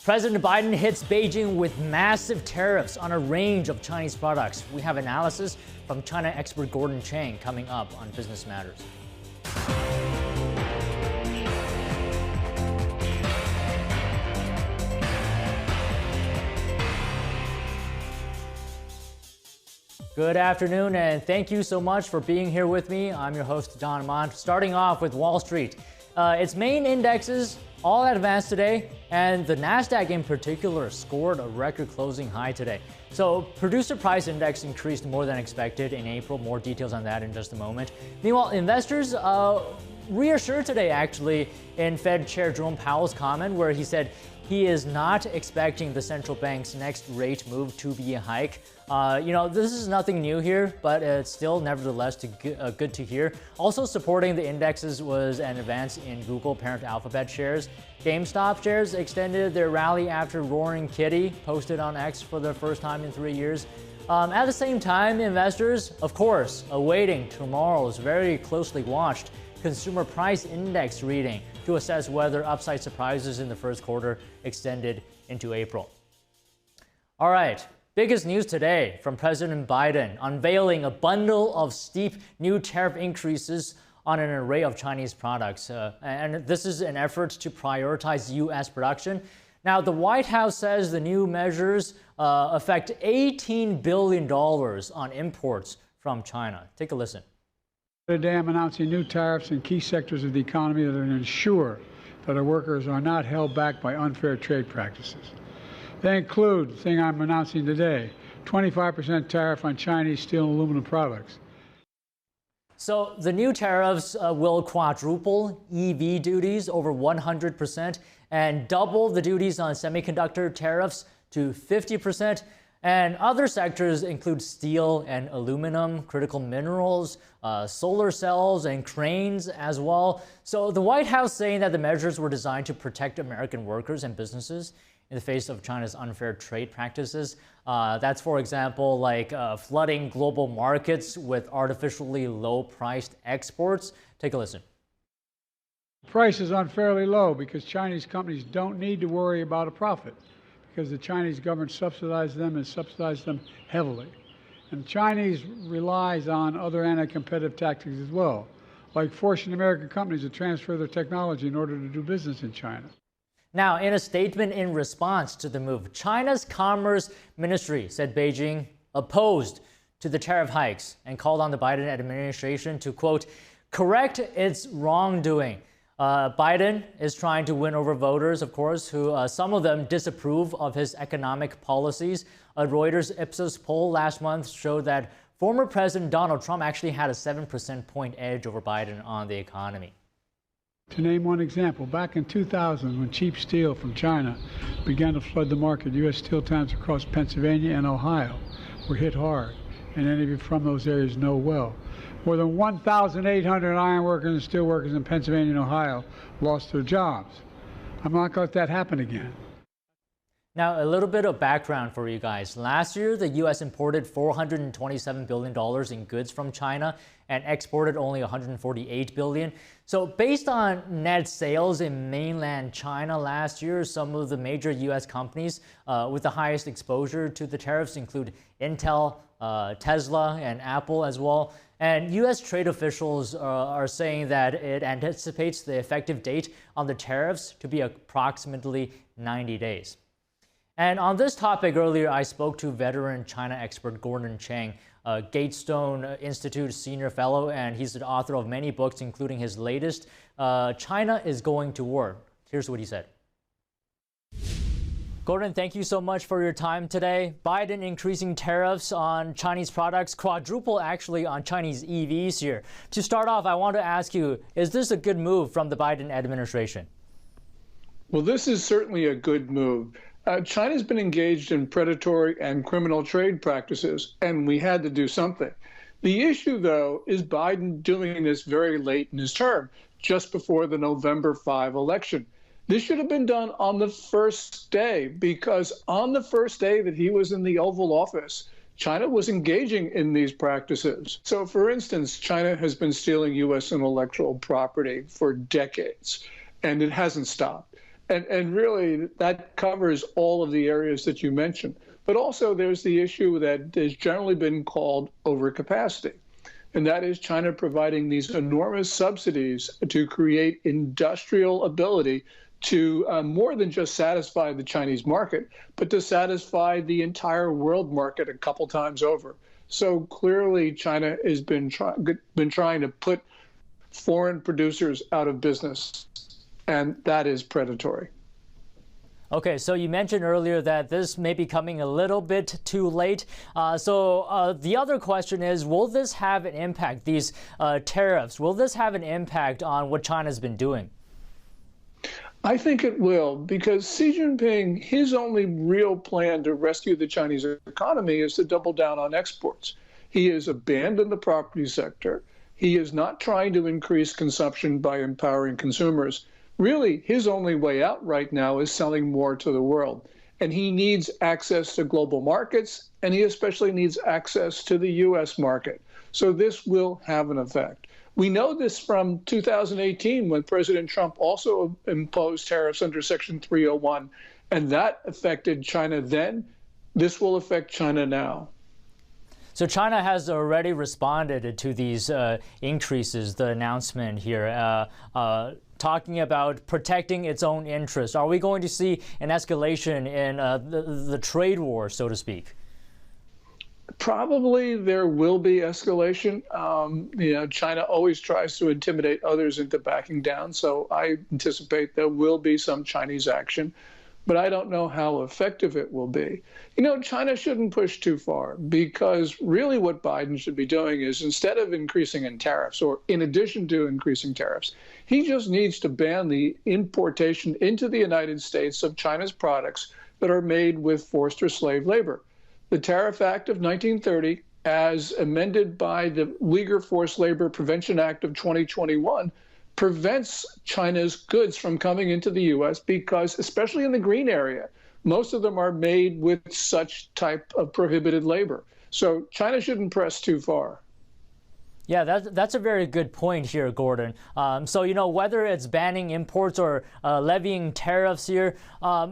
President Biden hits Beijing with massive tariffs on a range of Chinese products. We have analysis from China expert Gordon Chang coming up on Business Matters. Good afternoon, and thank you so much for being here with me. I'm your host, John Mont. Starting off with Wall Street. Its main indexes all advanced today, and the Nasdaq in particular scored a record closing high today. So producer price index increased more than expected in April. More details on that in just a moment. Meanwhile, investors reassured today actually in Fed Chair Jerome Powell's comment where he said he is not expecting the central bank's next rate move to be a hike. This is nothing new here, but it's still nevertheless good to hear. Also supporting the indexes was an advance in Google parent Alphabet shares. GameStop shares extended their rally after Roaring Kitty posted on X for the first time in 3 years. At the same time, investors, of course, awaiting tomorrow's very closely watched consumer price index reading to assess whether upside surprises in the first quarter extended into April. All right, biggest news today from President Biden unveiling a bundle of steep new tariff increases on an array of Chinese products. And this is an effort to prioritize U.S. production. Now, the White House says the new measures affect $18 billion on imports from China. Take a listen. Today I'm announcing new tariffs in key sectors of the economy that are to ensure that our workers are not held back by unfair trade practices. They include, the thing I'm announcing today, 25% tariff on Chinese steel and aluminum products. So the new tariffs will quadruple EV duties over 100% and double the duties on semiconductor tariffs to 50%. And other sectors include steel and aluminum, critical minerals, solar cells, and cranes as well. So the White House saying that the measures were designed to protect American workers and businesses in the face of China's unfair trade practices. That's, for example, like flooding global markets with artificially low-priced exports. Take a listen. The price is unfairly low because Chinese companies don't need to worry about a profit, because the Chinese government subsidizes them and subsidizes them heavily. And the Chinese relies on other anti-competitive tactics as well, like forcing American companies to transfer their technology in order to do business in China. Now, in a statement in response to the move, China's Commerce Ministry said Beijing opposed to the tariff hikes and called on the Biden administration to, quote, correct its wrongdoing. Biden is trying to win over voters, of course, who some of them disapprove of his economic policies. A Reuters Ipsos poll last month showed that former President Donald Trump actually had a 7% point edge over Biden on the economy. To name one example, back in 2000, when cheap steel from China began to flood the market, U.S. steel towns across Pennsylvania and Ohio were hit hard, and any of you from those areas know well. More than 1,800 iron workers and steel workers in Pennsylvania and Ohio lost their jobs. I'm not going to let that happen again. Now, a little bit of background for you guys. Last year, the U.S. imported $427 billion in goods from China and exported only $148 billion. So based on net sales in mainland China last year, some of the major U.S. companies with the highest exposure to the tariffs include Intel, Tesla, and Apple as well. And U.S. trade officials are saying that it anticipates the effective date on the tariffs to be approximately 90 days. And on this topic earlier, I spoke to veteran China expert Gordon Chang, a Gatestone Institute senior fellow, and he's the author of many books, including his latest, China is Going to War. Here's what he said. Gordon, thank you so much for your time today. Biden increasing tariffs on Chinese products, quadruple actually on Chinese EVs here. To start off, I want to ask you, is this a good move from the Biden administration? Well, this is certainly a good move. China's been engaged in predatory and criminal trade practices, and we had to do something. The issue, though, is Biden doing this very late in his term, just before the November 5 election. This should have been done on the first day, because on the first day that he was in the Oval Office, China was engaging in these practices. So, for instance, China has been stealing U.S. intellectual property for decades, and it hasn't stopped. And really, that covers all of the areas that you mentioned. But also, there's the issue that has generally been called overcapacity. And that is China providing these enormous subsidies to create industrial ability to more than just satisfy the Chinese market, but to satisfy the entire world market a couple times over. So clearly, China has been trying to put foreign producers out of business, and that is predatory. Okay, so you mentioned earlier that this may be coming a little bit too late. The other question is, will this have an impact, these tariffs, will this have an impact on what China's been doing? I think it will, because Xi Jinping, his only real plan to rescue the Chinese economy is to double down on exports. He has abandoned the property sector. He is not trying to increase consumption by empowering consumers. Really, his only way out right now is selling more to the world. And he needs access to global markets, and he especially needs access to the U.S. market. So this will have an effect. We know this from 2018 when President Trump also imposed tariffs under Section 301, and that affected China then. This will affect China now. So China has already responded to these increases, the announcement here, talking about protecting its own interests. Are we going to see an escalation in the trade war, so to speak? Probably there will be escalation. China always tries to intimidate others into backing down, so I anticipate there will be some Chinese action, but I don't know how effective it will be. China shouldn't push too far, because really what Biden should be doing is, instead of increasing in tariffs, or in addition to increasing tariffs, he just needs to ban the importation into the United States of China's products that are made with forced or slave labor. The Tariff Act of 1930, as amended by the Uyghur Forced Labor Prevention Act of 2021, prevents China's goods from coming into the U.S. because, especially in the green area, most of them are made with such type of prohibited labor. So China shouldn't press too far. Yeah, that's a very good point here, Gordon. Whether it's banning imports or levying tariffs here,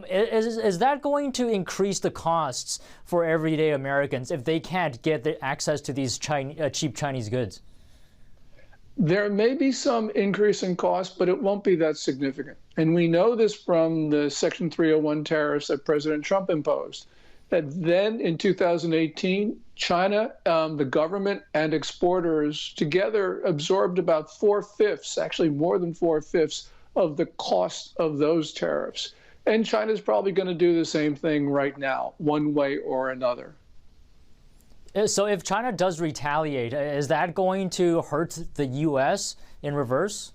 is that going to increase the costs for everyday Americans if they can't get the access to these cheap Chinese goods? There may be some increase in cost, but it won't be that significant. And we know this from the Section 301 tariffs that President Trump imposed, that then in 2018, China, the government and exporters together absorbed about 4/5, actually more than 4/5 of the cost of those tariffs. And China's probably going to do the same thing right now, one way or another. So if China does retaliate, is that going to hurt the U.S. in reverse?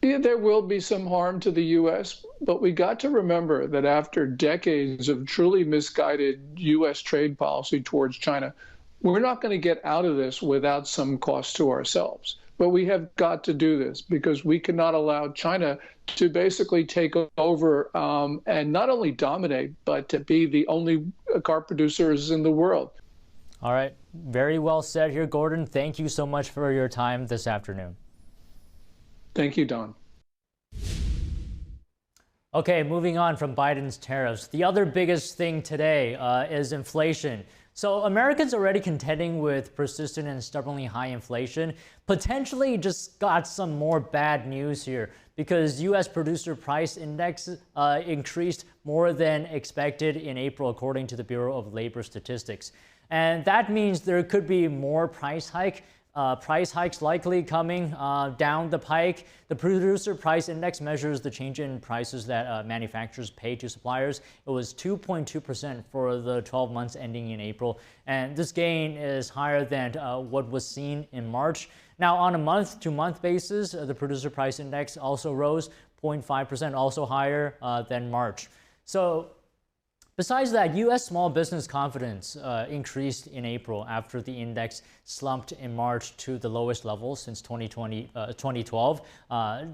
Yeah, there will be some harm to the U.S., but we got to remember that after decades of truly misguided U.S. trade policy towards China, we're not going to get out of this without some cost to ourselves. But we have got to do this because we cannot allow China to basically take over and not only dominate, but to be the only car producers in the world. All right. Very well said here, Gordon. Thank you so much for your time this afternoon. Thank you, Don. Okay, moving on from Biden's tariffs. The other biggest thing today is inflation. So Americans already contending with persistent and stubbornly high inflation potentially just got some more bad news here because U.S. producer price index increased more than expected in April, according to the Bureau of Labor Statistics. And that means there could be more price hikes likely coming down the pike. The producer price index measures the change in prices that manufacturers pay to suppliers. It was 2.2% for the 12 months ending in April. And this gain is higher than what was seen in March. Now, on a month-to-month basis, the producer price index also rose 0.5%, also higher than March. So, besides that, U.S. small business confidence increased in April after the index slumped in March to the lowest level since 2012.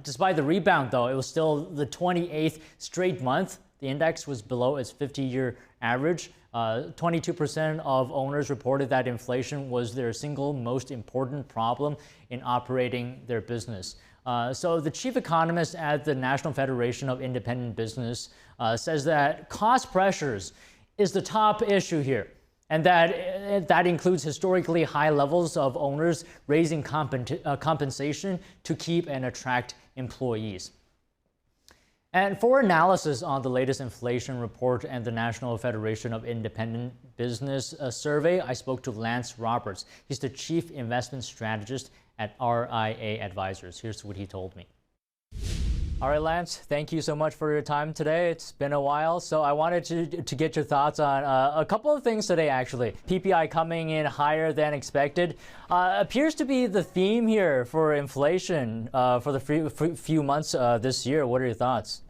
Despite the rebound, though, it was still the 28th straight month. The index was below its 50-year average. 22% of owners reported that inflation was their single most important problem in operating their business. So the chief economist at the National Federation of Independent Business says that cost pressures is the top issue here, and that includes historically high levels of owners raising compensation to keep and attract employees. And for analysis on the latest inflation report and the National Federation of Independent Business survey, I spoke to Lance Roberts. He's the chief investment strategist at RIA Advisors. Here's what he told me. All right, Lance, thank you so much for your time today. It's been a while, so I wanted to get your thoughts on a couple of things today, actually. PPI coming in higher than expected appears to be the theme here for inflation for the few months this year. What are your thoughts?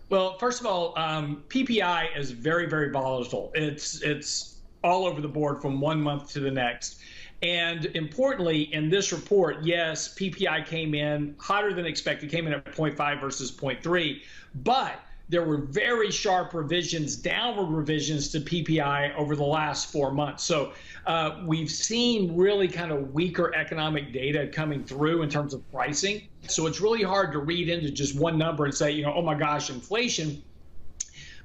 Well, first of all, PPI is very, very volatile. It's all over the board from one month to the next. And importantly, in this report, yes, PPI came in hotter than expected, came in at 0.5 versus 0.3, but there were very sharp revisions, downward revisions to PPI over the last 4 months. So we've seen really kind of weaker economic data coming through in terms of pricing. So it's really hard to read into just one number and say, oh my gosh, inflation.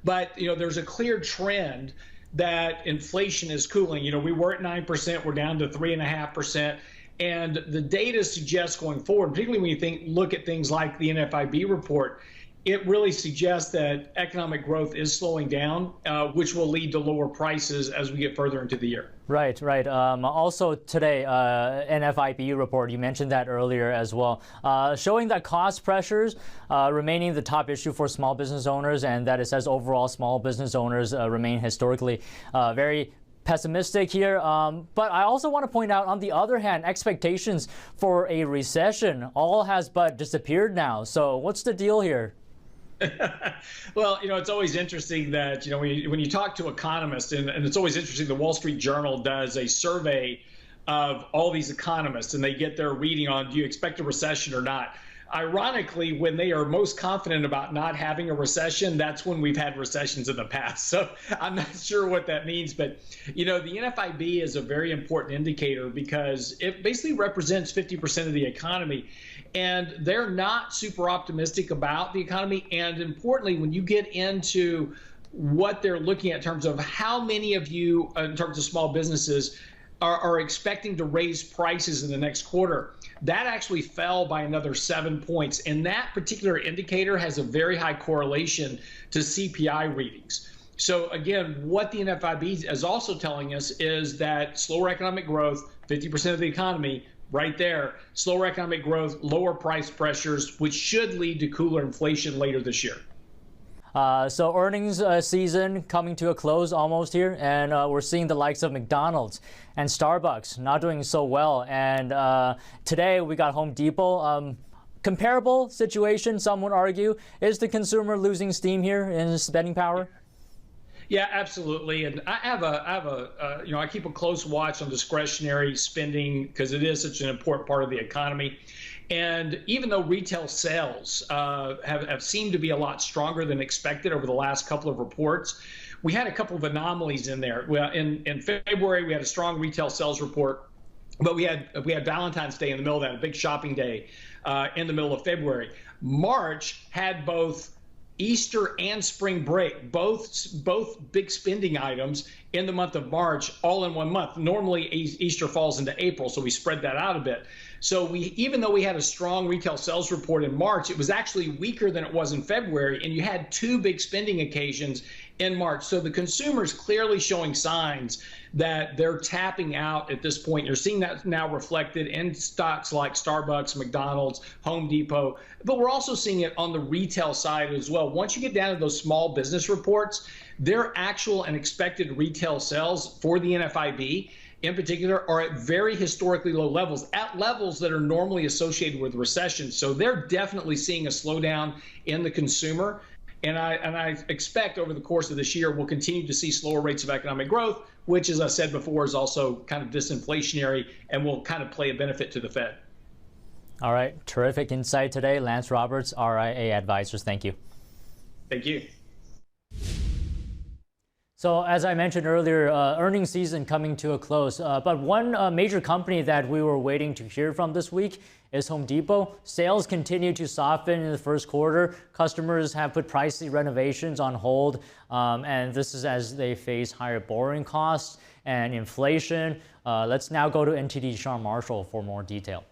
But, there's a clear trend that inflation is cooling. We were at 9%, we're down to 3.5%. And the data suggests going forward, particularly when you look at things like the NFIB report, it really suggests that economic growth is slowing down, which will lead to lower prices as we get further into the year. Right. Also today, NFIB report, you mentioned that earlier as well, showing that cost pressures remaining the top issue for small business owners, and that it says overall small business owners remain historically very pessimistic here. But I also want to point out, on the other hand, expectations for a recession all has but disappeared now. So what's the deal here? Well, it's always interesting that, when you talk to economists, and it's always interesting, the Wall Street Journal does a survey of all these economists, and they get their reading on, do you expect a recession or not? Ironically, when they are most confident about not having a recession, that's when we've had recessions in the past. So I'm not sure what that means. But, the NFIB is a very important indicator because it basically represents 50% of the economy. And they're not super optimistic about the economy. And importantly, when you get into what they're looking at in terms of how many of you, in terms of small businesses, are expecting to raise prices in the next quarter, that actually fell by another 7 points. And that particular indicator has a very high correlation to CPI readings. So again, what the NFIB is also telling us is that slower economic growth, 50% of the economy, right there, slower economic growth, lower price pressures, which should lead to cooler inflation later this year. So earnings season coming to a close almost here, and we're seeing the likes of McDonald's and Starbucks not doing so well. And today we got Home Depot. Comparable situation, some would argue. Is the consumer losing steam here in spending power? Yeah, absolutely. And I keep a close watch on discretionary spending because it is such an important part of the economy. And even though retail sales have seemed to be a lot stronger than expected over the last couple of reports, we had a couple of anomalies in there. Well, in February, we had a strong retail sales report, but we had Valentine's Day in the middle of that, a big shopping day in the middle of February. March had both Easter and spring break, both big spending items in the month of March, all in one month. Normally Easter falls into April, so we spread that out a bit. So even though we had a strong retail sales report in March, it was actually weaker than it was in February, and you had two big spending occasions in March. So the consumer is clearly showing signs that they're tapping out at this point. You're seeing that now reflected in stocks like Starbucks, McDonald's, Home Depot, but we're also seeing it on the retail side as well. Once you get down to those small business reports, their actual and expected retail sales for the NFIB in particular are at very historically low levels, at levels that are normally associated with recession. So they're definitely seeing a slowdown in the consumer. And I expect over the course of this year, we'll continue to see slower rates of economic growth, which, as I said before, is also kind of disinflationary and will kind of play a benefit to the Fed. All right. Terrific insight today. Lance Roberts, RIA Advisors. Thank you. Thank you. So as I mentioned earlier, earnings season coming to a close. But one major company that we were waiting to hear from this week is Home Depot. Sales continue to soften in the first quarter. Customers have put pricey renovations on hold, and this is as they face higher borrowing costs and inflation. Let's now go to NTD Sean Marshall for more detail.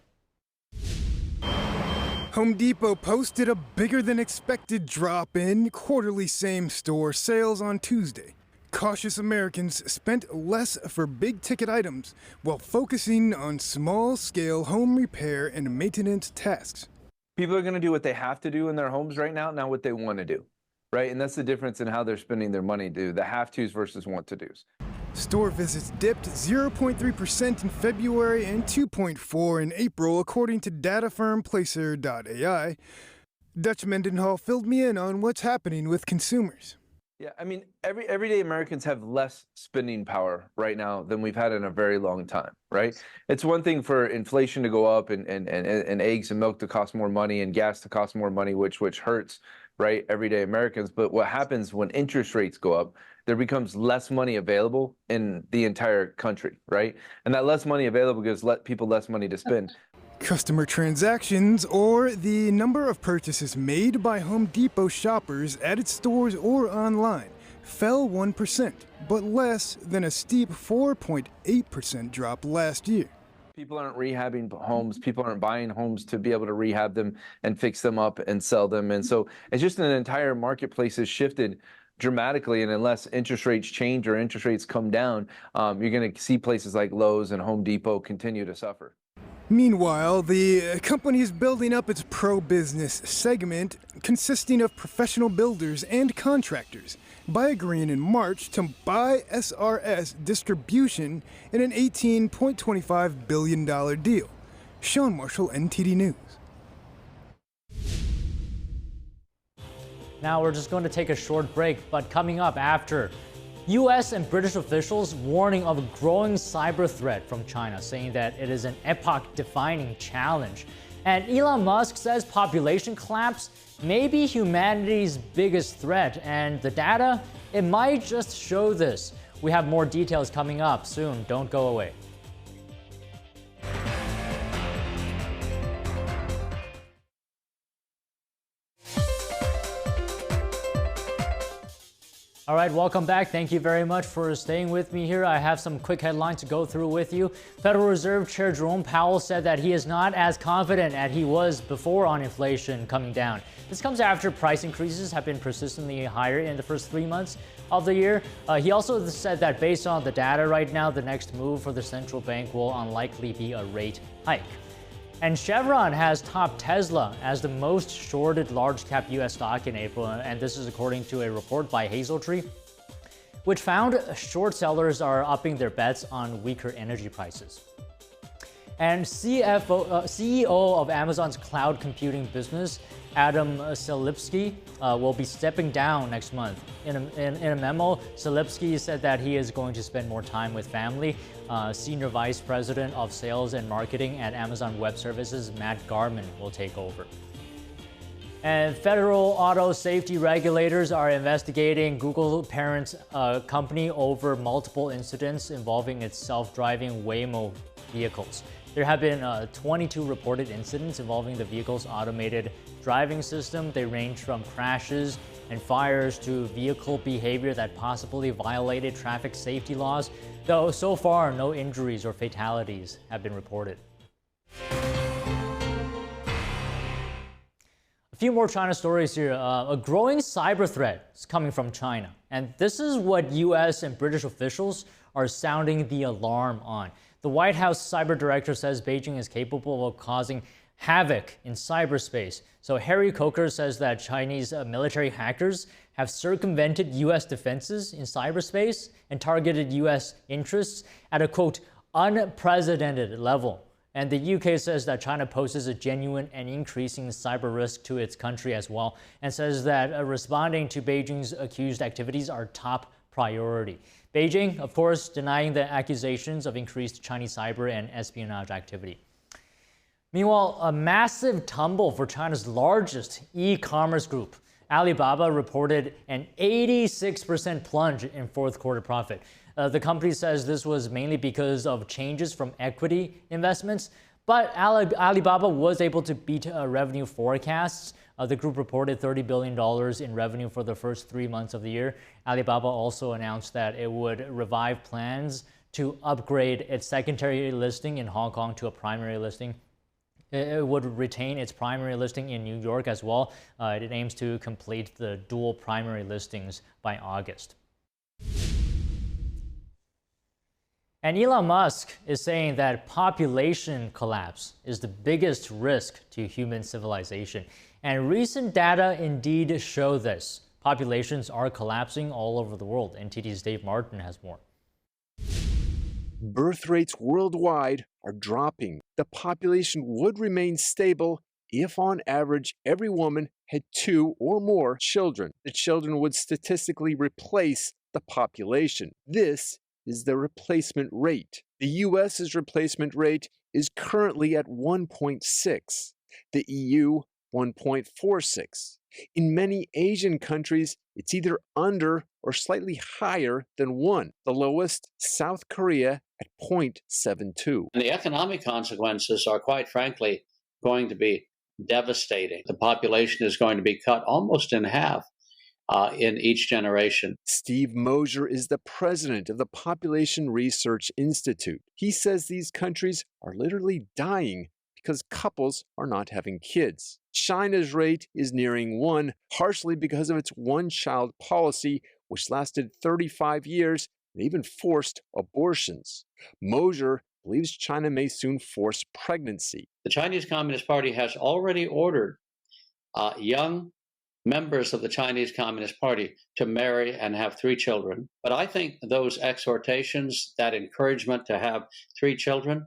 Home Depot posted a bigger than expected drop in quarterly same-store sales on Tuesday. Cautious Americans spent less for big-ticket items while focusing on small-scale home repair and maintenance tasks. People are going to do what they have to do in their homes right now, not what they want to do, right? And that's the difference in how they're spending their money, the have-tos versus want-to-dos. Store visits dipped 0.3% in February and 2.4% in April, according to data firm Placer.ai. Dutch Mendenhall filled me in on what's happening with consumers. Yeah, I mean, everyday Americans have less spending power right now than we've had in a very long time, right? It's one thing for inflation to go up and eggs and milk to cost more money and gas to cost more money, which hurts, right, everyday Americans. But what happens when interest rates go up, there becomes less money available in the entire country, right? And that less money available gives people less money to spend. Customer transactions, or the number of purchases made by Home Depot shoppers at its stores or online, fell 1%, but less than a steep 4.8% drop last year. People aren't rehabbing homes. People aren't buying homes to be able to rehab them and fix them up and sell them. And so it's just an entire marketplace has shifted dramatically, and unless interest rates change or interest rates come down, you're going to see places like Lowe's and Home Depot continue to suffer. Meanwhile, the company is building up its pro-business segment consisting of professional builders and contractors by agreeing in March to buy SRS Distribution in an $18.25 billion deal. Sean Marshall, NTD News. Now we're just going to take a short break, but coming up after, U.S. and British officials warning of a growing cyber threat from China, saying that it is an epoch-defining challenge. And Elon Musk says population collapse may be humanity's biggest threat, and the data, it might just show this. We have more details coming up soon. Don't go away. All right, welcome back. Thank you very much for staying with me here. I have some quick headlines to go through with you. Federal Reserve Chair Jerome Powell said that he is not as confident as he was before on inflation coming down. This comes after price increases have been persistently higher in the first 3 months of the year. He also said that based on the data right now, the next move for the central bank will unlikely be a rate hike. And Chevron has topped Tesla as the most shorted large-cap U.S. stock in April, and this is according to a report by Hazeltree, which found short sellers are upping their bets on weaker energy prices. And CEO of Amazon's cloud computing business, Adam Selipsky, will be stepping down next month. In a memo, Selipsky said that he is going to spend more time with family. Senior Vice President of Sales and Marketing at Amazon Web Services, Matt Garman, will take over. And federal auto safety regulators are investigating Google parent company over multiple incidents involving its self-driving Waymo vehicles. There have been 22 reported incidents involving the vehicle's automated driving system. They range from crashes and fires to vehicle behavior that possibly violated traffic safety laws, though so far no injuries or fatalities have been reported. A few more China stories here. A growing cyber threat is coming from China, and this is what U.S. and British officials are sounding the alarm on. The White House cyber director says Beijing is capable of causing havoc in cyberspace. So Harry Coker says that Chinese military hackers have circumvented U.S. defenses in cyberspace and targeted U.S. interests at a, quote, unprecedented level. And the UK says that China poses a genuine and increasing cyber risk to its country as well, and says that responding to Beijing's accused activities are top priority. Beijing, of course, denying the accusations of increased Chinese cyber and espionage activity. Meanwhile, a massive tumble for China's largest e-commerce group. Alibaba reported an 86% plunge in fourth quarter profit. The company says this was mainly because of changes from equity investments, but Alibaba was able to beat revenue forecasts. The group reported $30 billion in revenue for the first 3 months of the year. Alibaba also announced that it would revive plans to upgrade its secondary listing in Hong Kong to a primary listing. It would retain its primary listing in New York as well. It aims to complete the dual primary listings by August. And Elon Musk is saying that population collapse is the biggest risk to human civilization. And recent data indeed show this. Populations are collapsing all over the world. NTD's Dave Martin has more. Birth rates worldwide are dropping. The population would remain stable if, on average, every woman had 2 or more children. The children would statistically replace the population. This is the replacement rate. The U.S.'s replacement rate is currently at 1.6. The EU, 1.46. In many Asian countries, it's either under or slightly higher than 1. The lowest, South Korea, at 0.72. And the economic consequences are, quite frankly, going to be devastating. The population is going to be cut almost in half in each generation. Steve Mosier is the president of the Population Research Institute. He says these countries are literally dying because couples are not having kids. China's rate is nearing 1, partially because of its one-child policy, which lasted 35 years and even forced abortions. Mosier believes China may soon force pregnancy. The Chinese Communist Party has already ordered young members of the Chinese Communist Party to marry and have 3 children. But I think those exhortations, that encouragement to have 3 children,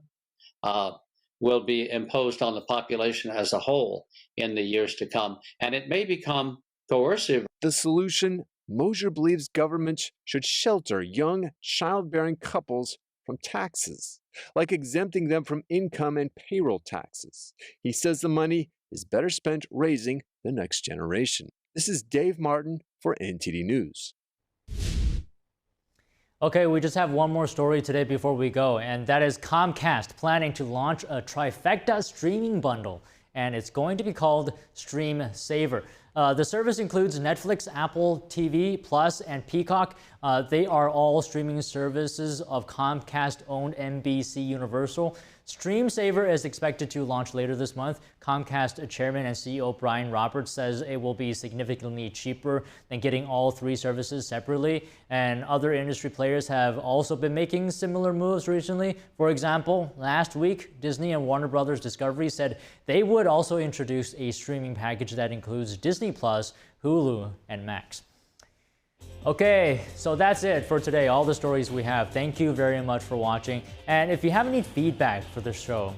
will be imposed on the population as a whole in the years to come. And it may become coercive. The solution, Mosier believes governments should shelter young childbearing couples from taxes, like exempting them from income and payroll taxes. He says the money is better spent raising the next generation. This is Dave Martin for NTD News. Okay, we just have one more story today before we go, and that is Comcast planning to launch a trifecta streaming bundle, and it's going to be called Stream Saver. The service includes Netflix, Apple TV Plus, and Peacock. They are all streaming services of Comcast-owned NBC Universal. Stream Saver is expected to launch later this month. Comcast Chairman and CEO Brian Roberts says it will be significantly cheaper than getting all 3 services separately. And other industry players have also been making similar moves recently. For example, last week, Disney and Warner Brothers Discovery said they would also introduce a streaming package that includes Disney Plus, Hulu, and Max. Okay, so that's it for today, all the stories we have. Thank you very much for watching. And if you have any feedback for the show,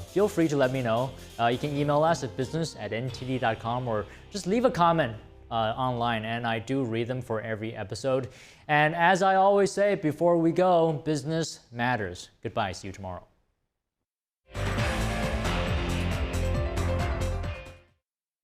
feel free to let me know. You can email us at business@ntd.com or just leave a comment online, and I do read them for every episode. And as I always say before we go, business matters. Goodbye, see you tomorrow.